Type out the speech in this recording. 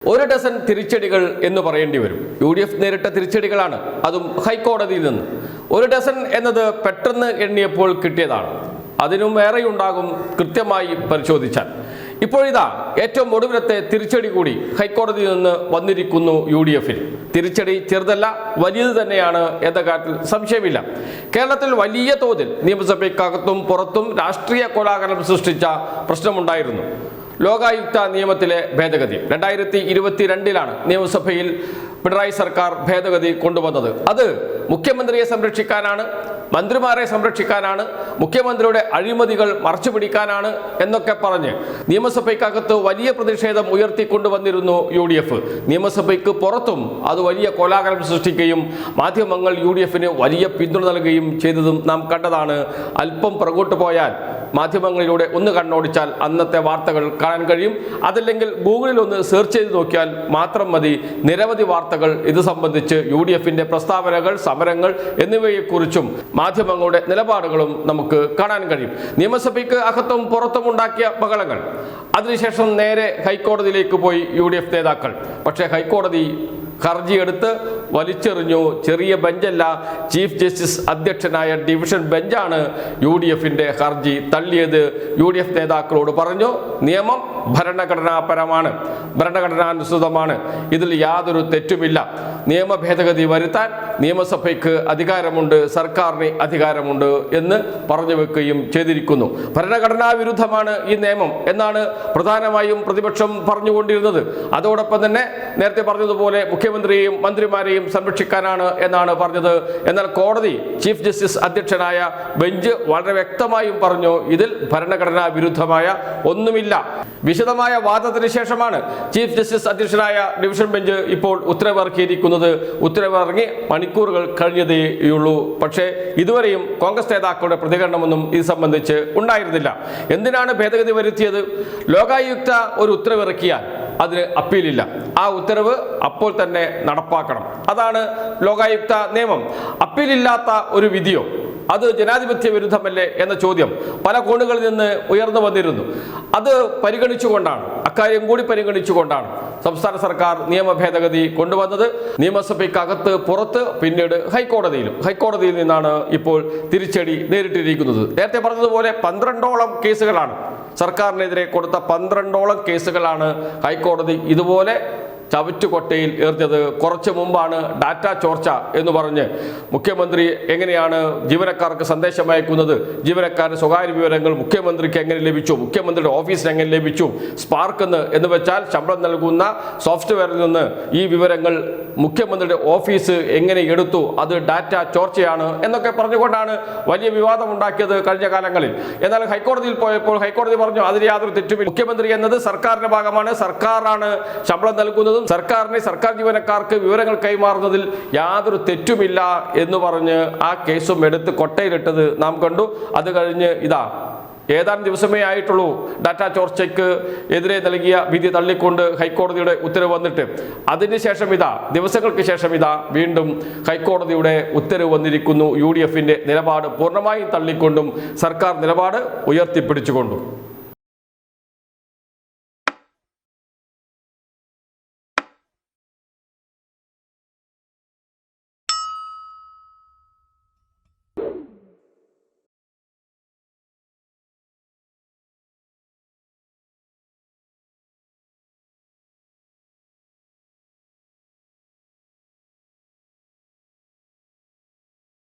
ഒരു ഡസൻ തിരിച്ചടികൾ എന്ന് പറയേണ്ടി വരും. UDF നേരിട്ട തിരിച്ചടികളാണ്, അതും ഹൈക്കോടതിയിൽ നിന്ന്. ഒരു ഡസൻ എന്നത് പെട്ടെന്ന് എണ്ണിയപ്പോൾ കിട്ടിയതാണ്. അതിനും ഏറെയുണ്ടാകും കൃത്യമായി പരിശോധിച്ചാൽ. ഇപ്പോഴിതാ ഏറ്റവും ഒടുവിലത്തെ തിരിച്ചടി കൂടി ഹൈക്കോടതിയിൽ നിന്ന് വന്നിരിക്കുന്നു UDF-ൽ. തിരിച്ചടി ചെറുതല്ല, വലിയത് തന്നെയാണ് എന്ന കാര്യത്തിൽ സംശയമില്ല. കേരളത്തിൽ വലിയ തോതിൽ നിയമസഭയ്ക്കകത്തും പുറത്തും രാഷ്ട്രീയ കോലാഹലം സൃഷ്ടിച്ച പ്രശ്നമുണ്ടായിരുന്നു. ലോകായുക്ത നിയമത്തിലെ ഭേദഗതി 2022 നിയമസഭയിൽ പിണറായി സർക്കാർ ഭേദഗതി കൊണ്ടുവന്നത്. അത് മുഖ്യമന്ത്രിയെ സംരക്ഷിക്കാനാണ്, മന്ത്രിമാരെ സംരക്ഷിക്കാനാണ്, മുഖ്യമന്ത്രിയുടെ അഴിമതികൾ മറച്ചുപിടിക്കാനാണ് എന്നൊക്കെ പറഞ്ഞ് നിയമസഭയ്ക്കകത്ത് വലിയ പ്രതിഷേധം ഉയർത്തിക്കൊണ്ടുവന്നിരുന്നു UDF. നിയമസഭയ്ക്ക് പുറത്തും അത് വലിയ കോലാഹലം സൃഷ്ടിക്കുകയും മാധ്യമങ്ങൾ UDF-ന് വലിയ പിന്തുണ നൽകുകയും ചെയ്തതും നാം കണ്ടതാണ്. അല്പം പുറകോട്ട് പോയാൽ മാധ്യമങ്ങളിലൂടെ ഒന്ന് കണ്ണോടിച്ചാൽ അന്നത്തെ വാർത്തകൾ കാണാൻ കഴിയും. അതല്ലെങ്കിൽ ഗൂഗിളിൽ ഒന്ന് സെർച്ച് ചെയ്ത് നോക്കിയാൽ മാത്രം മതി. നിരവധി വാർത്തകൾ ഇത് സംബന്ധിച്ച് UDF-ന്റെ പ്രസ്താവനകൾ, സമരങ്ങൾ എന്നിവയെക്കുറിച്ചും മാധ്യമങ്ങളുടെ നിലപാടുകളും നമുക്ക് കാണാൻ കഴിയും. നിയമസഭയ്ക്ക് അകത്തും പുറത്തും ഉണ്ടാക്കിയ ബഹളങ്ങൾ, അതിനുശേഷം നേരെ ഹൈക്കോടതിയിലേക്ക് പോയി UDF നേതാക്കൾ. പക്ഷേ ഹൈക്കോടതി ഹർജിയെടുത്ത് വലിച്ചെറിഞ്ഞു. ചെറിയ ബെഞ്ചല്ല, ചീഫ് ജസ്റ്റിസ് അധ്യക്ഷനായ ഡിവിഷൻ ബെഞ്ചാണ് UDF-ന്റെ ഹർജി തള്ളിയത്. UDF നേതാക്കളോട് പറഞ്ഞു, നിയമം ഭരണഘടനാപരമാണ്, ഭരണഘടനാനുസൃതമാണ്, ഇതിൽ യാതൊരു തെറ്റുമില്ല. നിയമ ഭേദഗതി വരുത്താൻ നിയമസഭയ്ക്ക് അധികാരമുണ്ട്, സർക്കാരിന് അധികാരമുണ്ട് എന്ന് പറഞ്ഞു വെക്കുകയും ചെയ്തിരിക്കുന്നു. ഭരണഘടനാ വിരുദ്ധമാണ് ഈ നിയമം എന്നാണ് പ്രധാനമായും പ്രതിപക്ഷം പറഞ്ഞുകൊണ്ടിരുന്നത്. അതോടൊപ്പം തന്നെ നേരത്തെ പറഞ്ഞതുപോലെ മുഖ്യമന്ത്രിയെയും മന്ത്രിമാരെയും സംരക്ഷിക്കാനാണ് എന്നാണ് പറഞ്ഞത്. എന്നാൽ കോടതി ചീഫ് ജസ്റ്റിസ് അധ്യക്ഷനായ ബെഞ്ച് വളരെ വ്യക്തമായും പറഞ്ഞു, ഇതിൽ ഭരണഘടനാ വിരുദ്ധമായ ഒന്നുമില്ല. വിശദമായ വാദത്തിന് ശേഷമാണ് ചീഫ് ജസ്റ്റിസ് അധ്യക്ഷനായ ഡിവിഷൻ ബെഞ്ച് ഇപ്പോൾ ഉത്തരവിറക്കിയിരിക്കുന്നത്. ഉത്തരവിറങ്ങി മണിക്കൂറുകൾ കഴിഞ്ഞതേയുള്ളൂ. പക്ഷേ ഇതുവരെയും കോൺഗ്രസ് നേതാക്കളുടെ പ്രതികരണമൊന്നും ഇത് സംബന്ധിച്ച് ഉണ്ടായിരുന്നില്ല. എന്തിനാണ് ഭേദഗതി വരുത്തിയത്? ലോകായുക്ത ഒരു ഉത്തരവിറക്കിയാൽ അതിന് അപ്പീലില്ല. ആ ഉത്തരവ് അപ്പോൾ തന്നെ നടപ്പാക്കണം. അതാണ് ലോകായുക്ത നിയമം. അപ്പീലില്ലാത്ത ഒരു വിധിയോ അത് ജനാധിപത്യ വിരുദ്ധമല്ലേ എന്ന ചോദ്യം പല കോണുകളിൽ നിന്ന് ഉയർന്നു വന്നിരുന്നു. അത് പരിഗണിച്ചുകൊണ്ടാണ്, അക്കാര്യം കൂടി പരിഗണിച്ചുകൊണ്ടാണ് സംസ്ഥാന സർക്കാർ നിയമ ഭേദഗതി കൊണ്ടുവന്നത്. നിയമസഭയ്ക്കകത്ത് പുറത്ത്, പിന്നീട് ഹൈക്കോടതിയിൽ നിന്നാണ് ഇപ്പോൾ തിരിച്ചടി നേരിട്ടിരിക്കുന്നത്. നേരത്തെ പറഞ്ഞതുപോലെ 12ഓളം കേസുകളാണ് സർക്കാരിനെതിരെ കൊടുത്ത 12ഓളം കേസുകളാണ് ഹൈക്കോടതി ഇതുപോലെ ചവറ്റുകൊട്ടയിൽ എറിഞ്ഞത്. കുറച്ച് മുമ്പാണ് ഡാറ്റ ചോർച്ച എന്ന് പറഞ്ഞ് മുഖ്യമന്ത്രി എങ്ങനെയാണ് ജീവനക്കാർക്ക് സന്ദേശം അയക്കുന്നത്, ജീവനക്കാരുടെ സ്വകാര്യ വിവരങ്ങൾ മുഖ്യമന്ത്രിക്ക് എങ്ങനെ ലഭിച്ചു, മുഖ്യമന്ത്രിയുടെ ഓഫീസിന് എങ്ങനെ ലഭിച്ചു, സ്പാർക്ക് എന്ന് വെച്ചാൽ ശമ്പളം നൽകുന്ന സോഫ്റ്റ്വെയറിൽ നിന്ന് ഈ വിവരങ്ങൾ മുഖ്യമന്ത്രിയുടെ ഓഫീസ് എങ്ങനെ എടുത്തു, അത് ഡാറ്റ ചോർച്ചയാണ് എന്നൊക്കെ പറഞ്ഞുകൊണ്ടാണ് വലിയ വിവാദം ഉണ്ടാക്കിയത് കഴിഞ്ഞ കാലങ്ങളിൽ. എന്നാൽ ഹൈക്കോടതിയിൽ പോയപ്പോൾ ഹൈക്കോടതി പറഞ്ഞു, അതിന് യാതൊരു തെറ്റുമില്ല. മുഖ്യമന്ത്രി എന്നത് സർക്കാരിന്റെ ഭാഗമാണ്, സർക്കാരാണ് ശമ്പളം നൽകുന്നത്, സർക്കാരിനെ സർക്കാർ ജീവനക്കാർക്ക് വിവരങ്ങൾ കൈമാറുന്നതിൽ യാതൊരു തെറ്റുമില്ല എന്ന് പറഞ്ഞ് ആ കേസും എടുത്ത് കൊട്ടയിലിട്ടത് നാം കണ്ടു. അത് കഴിഞ്ഞ് ഇതാ ഏതാനും ദിവസമേ ആയിട്ടുള്ളൂ ഡാറ്റ ചോർച്ചയ്ക്ക് എതിരെ നൽകിയ വിധി തള്ളിക്കൊണ്ട് ഹൈക്കോടതിയുടെ ഉത്തരവ് വന്നിട്ട്. അതിനുശേഷം ദിവസങ്ങൾക്ക് ശേഷം വീണ്ടും ഹൈക്കോടതിയുടെ ഉത്തരവ് വന്നിരിക്കുന്നു. UDF-ന്റെ നിലപാട് പൂർണ്ണമായും തള്ളിക്കൊണ്ടും സർക്കാർ നിലപാട് ഉയർത്തിപ്പിടിച്ചുകൊണ്ടും.